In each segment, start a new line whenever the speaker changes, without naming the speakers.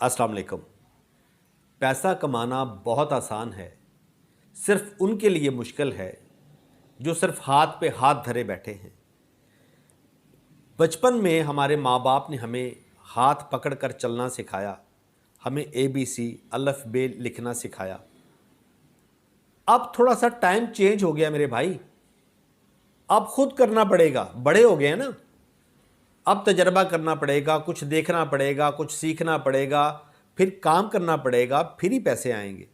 अस्सलाम वालेकुम। पैसा कमाना बहुत आसान है, सिर्फ उनके लिए मुश्किल है जो सिर्फ हाथ पे हाथ धरे बैठे हैं। बचपन में हमारे माँ बाप ने हमें हाथ पकड़ कर चलना सिखाया, हमें ABC अल्फ बे लिखना सिखाया। अब थोड़ा सा टाइम चेंज हो गया मेरे भाई, अब खुद करना पड़ेगा, बड़े हो गए हैं ना। अब तजर्बा करना पड़ेगा, कुछ देखना पड़ेगा, कुछ सीखना पड़ेगा, फिर काम करना पड़ेगा, फिर ही पैसे आएंगे।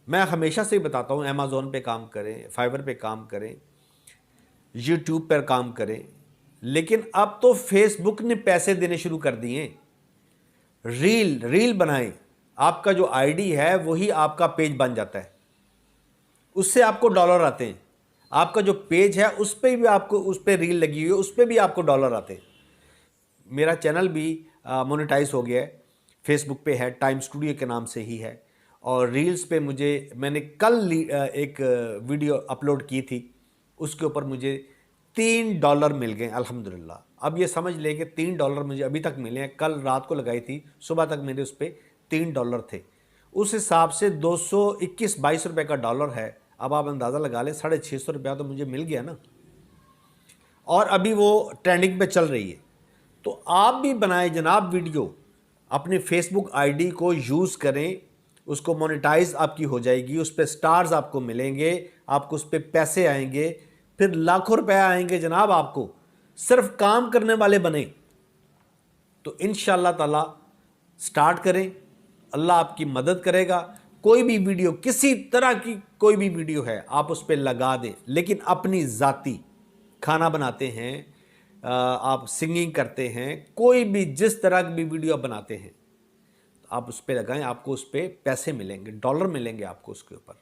मैं हमेशा से ही बताता हूँ, अमेज़ॉन पे काम करें, फाइवर पे काम करें, यूट्यूब पर काम करें, लेकिन अब तो फेसबुक ने पैसे देने शुरू कर दिए। रील बनाएं, आपका जो आईडी है वही आपका पेज बन जाता है, उससे आपको डॉलर आते हैं। आपका जो पेज है उस पर भी आपको, उस पर रील लगी हुई है, उस पर भी आपको डॉलर आते हैं। मेरा चैनल भी मोनेटाइज हो गया है, फेसबुक पे है, टाइम स्टूडियो के नाम से ही है। और रील्स पे मैंने कल एक वीडियो अपलोड की थी, उसके ऊपर मुझे $3 मिल गए अल्हम्दुलिल्लाह। अब ये समझ लें कि $3 मुझे अभी तक मिले हैं, कल रात को लगाई थी, सुबह तक मेरे उस पर $3 थे। उस हिसाब से 221-22 रुपये का डॉलर है। अब आप अंदाज़ा लगा लें, 650 रुपया तो मुझे मिल गया ना। और अभी वो ट्रेंडिंग पे चल रही है। तो आप भी बनाएं जनाब वीडियो, अपने फेसबुक आईडी को यूज़ करें, उसको मोनेटाइज आपकी हो जाएगी, उस पर स्टार्स आपको मिलेंगे, आपको उस पर पैसे आएंगे, फिर लाखों रुपए आएंगे जनाब आपको। सिर्फ काम करने वाले बने तो इंशाअल्लाह ताला स्टार्ट करें, अल्लाह आपकी मदद करेगा। कोई भी वीडियो, किसी तरह की कोई भी वीडियो है, आप उस पर लगा दें, लेकिन अपनी ज़ाती, खाना बनाते हैं, आप सिंगिंग करते हैं, कोई भी जिस तरह की भी वीडियो बनाते हैं, आप उस पर लगाएं, आपको उस पर पैसे मिलेंगे, डॉलर मिलेंगे आपको उसके ऊपर।